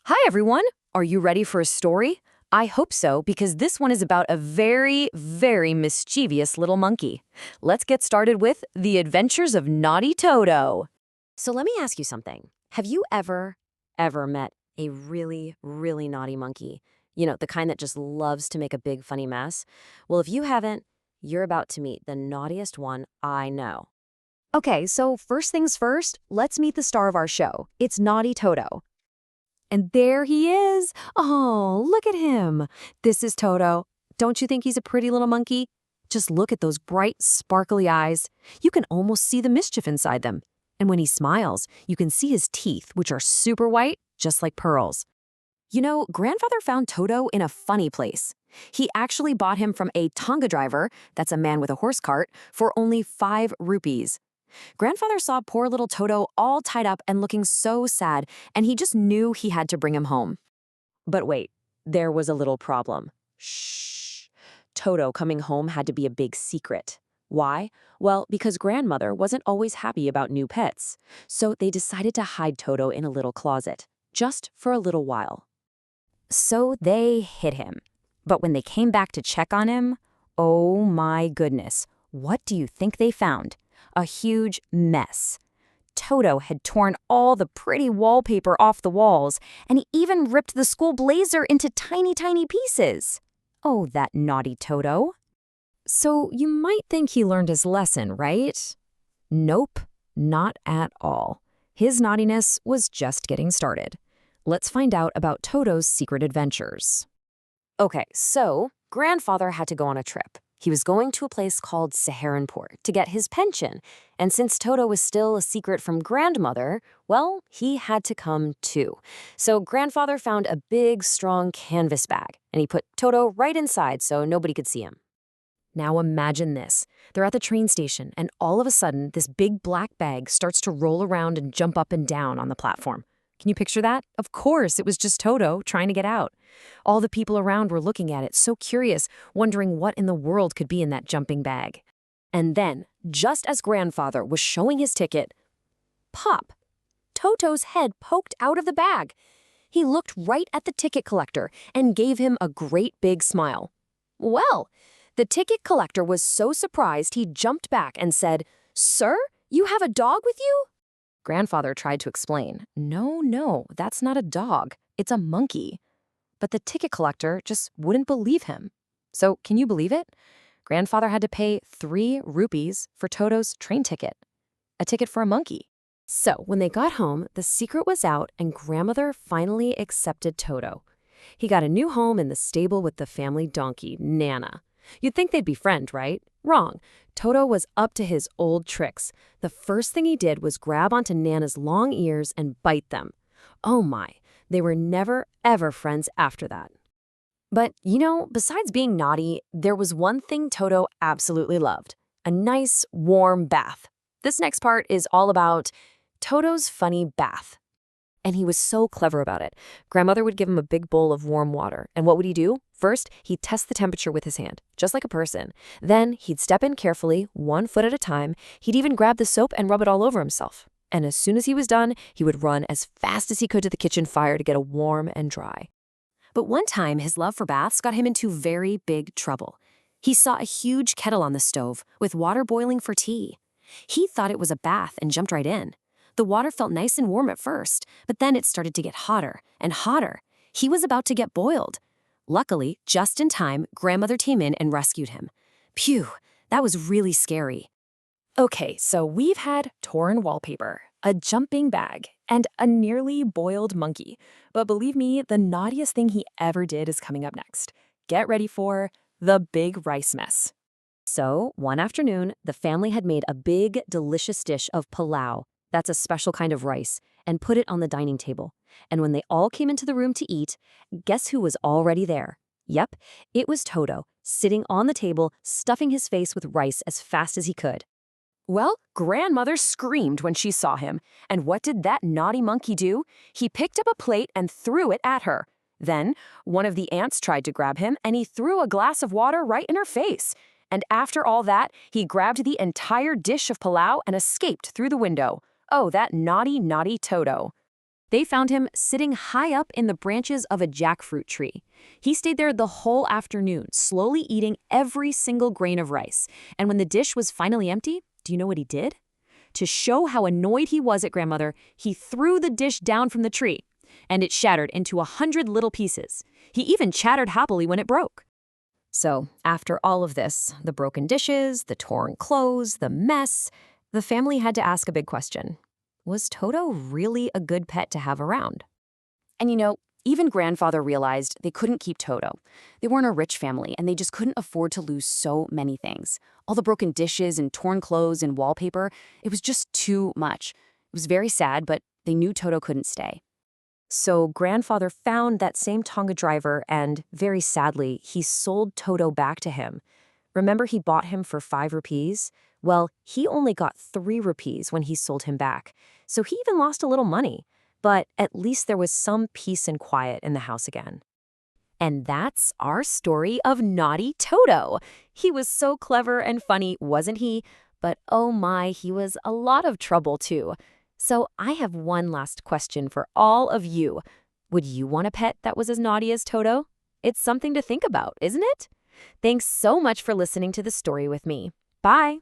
Hi, everyone. Are you ready for a story? I hope so, because this one is about a very, very mischievous little monkey. Let's get started with The Adventures of Naughty Toto. So let me ask you something. Have you ever met a really, really naughty monkey? You know, the kind that just loves to make a big, funny mess? Well, if you haven't, you're about to meet the naughtiest one I know. Okay, so first things first, let's meet the star of our show. It's Naughty Toto. And there he is. Oh, look at him. This is Toto. Don't you think he's a pretty little monkey? Just look at those bright, sparkly eyes. You can almost see the mischief inside them. And when he smiles, you can see his teeth, which are super white, just like pearls. You know, Grandfather found Toto in a funny place. He actually bought him from a Tonga driver, that's a man with a horse cart, for only 5 rupees. Grandfather saw poor little Toto all tied up and looking so sad, and he just knew he had to bring him home. But wait, there was a little problem. Shh. Toto coming home had to be a big secret. Why? Well, because Grandmother wasn't always happy about new pets. So they decided to hide Toto in a little closet, just for a little while. So they hid him. But when they came back to check on him, oh my goodness, what do you think they found? A huge mess. Toto had torn all the pretty wallpaper off the walls, and he even ripped the school blazer into tiny, tiny pieces. Oh, that naughty Toto. So you might think he learned his lesson, right? Nope, not at all. His naughtiness was just getting started. Let's find out about Toto's secret adventures. Okay, so Grandfather had to go on a trip. He was going to a place called Saharanpur to get his pension, and since Toto was still a secret from Grandmother, well, he had to come too. So Grandfather found a big, strong canvas bag, and he put Toto right inside so nobody could see him. Now imagine this. They're at the train station, and all of a sudden, this big black bag starts to roll around and jump up and down on the platform. Can you picture that? Of course, it was just Toto trying to get out. All the people around were looking at it, so curious, wondering what in the world could be in that jumping bag. And then, just as Grandfather was showing his ticket, pop! Toto's head poked out of the bag. He looked right at the ticket collector and gave him a great big smile. Well, the ticket collector was so surprised he jumped back and said, "Sir, you have a dog with you?" Grandfather tried to explain, No, that's not a dog. It's a monkey. But the ticket collector just wouldn't believe him. So can you believe it? Grandfather had to pay 3 rupees for Toto's train ticket. A ticket for a monkey. So when they got home, the secret was out and Grandmother finally accepted Toto. He got a new home in the stable with the family donkey, Nana. You'd think they'd be friends, right? Wrong. Toto was up to his old tricks. The first thing he did was grab onto Nana's long ears and bite them. Oh my, they were never, ever friends after that. But, you know, besides being naughty, there was one thing Toto absolutely loved. A nice, warm bath. This next part is all about Toto's funny bath. And he was so clever about it. Grandmother would give him a big bowl of warm water. And what would he do? First, he'd test the temperature with his hand, just like a person. Then, he'd step in carefully, 1 foot at a time. He'd even grab the soap and rub it all over himself. And as soon as he was done, he would run as fast as he could to the kitchen fire to get it warm and dry. But one time, his love for baths got him into very big trouble. He saw a huge kettle on the stove with water boiling for tea. He thought it was a bath and jumped right in. The water felt nice and warm at first, but then it started to get hotter and hotter. He was about to get boiled. Luckily, just in time, Grandmother came in and rescued him. Phew, that was really scary. Okay, so we've had torn wallpaper, a jumping bag, and a nearly boiled monkey. But believe me, the naughtiest thing he ever did is coming up next. Get ready for the big rice mess. So, one afternoon, the family had made a big, delicious dish of palau. That's a special kind of rice, and put it on the dining table. And when they all came into the room to eat, guess who was already there? Yep, it was Toto, sitting on the table, stuffing his face with rice as fast as he could. Well, Grandmother screamed when she saw him, and what did that naughty monkey do? He picked up a plate and threw it at her. Then, one of the ants tried to grab him, and he threw a glass of water right in her face. And after all that, he grabbed the entire dish of palau and escaped through the window. Oh, that naughty, naughty Toto. They found him sitting high up in the branches of a jackfruit tree. He stayed there the whole afternoon, slowly eating every single grain of rice. And when the dish was finally empty, do you know what he did? To show how annoyed he was at Grandmother, he threw the dish down from the tree, and it shattered into 100 little pieces. He even chattered happily when it broke. So, after all of this, the broken dishes, the torn clothes, the mess, the family had to ask a big question. Was Toto really a good pet to have around? And even Grandfather realized they couldn't keep Toto. They weren't a rich family, and they just couldn't afford to lose so many things. All the broken dishes and torn clothes and wallpaper, it was just too much. It was very sad, but they knew Toto couldn't stay. So Grandfather found that same Tonga driver and, very sadly, he sold Toto back to him. Remember he bought him for 5 rupees? Well, he only got 3 rupees when he sold him back, so he even lost a little money. But at least there was some peace and quiet in the house again. And that's our story of Naughty Toto. He was so clever and funny, wasn't he? But oh my, he was a lot of trouble too. So I have one last question for all of you. Would you want a pet that was as naughty as Toto? It's something to think about, isn't it? Thanks so much for listening to the story with me. Bye!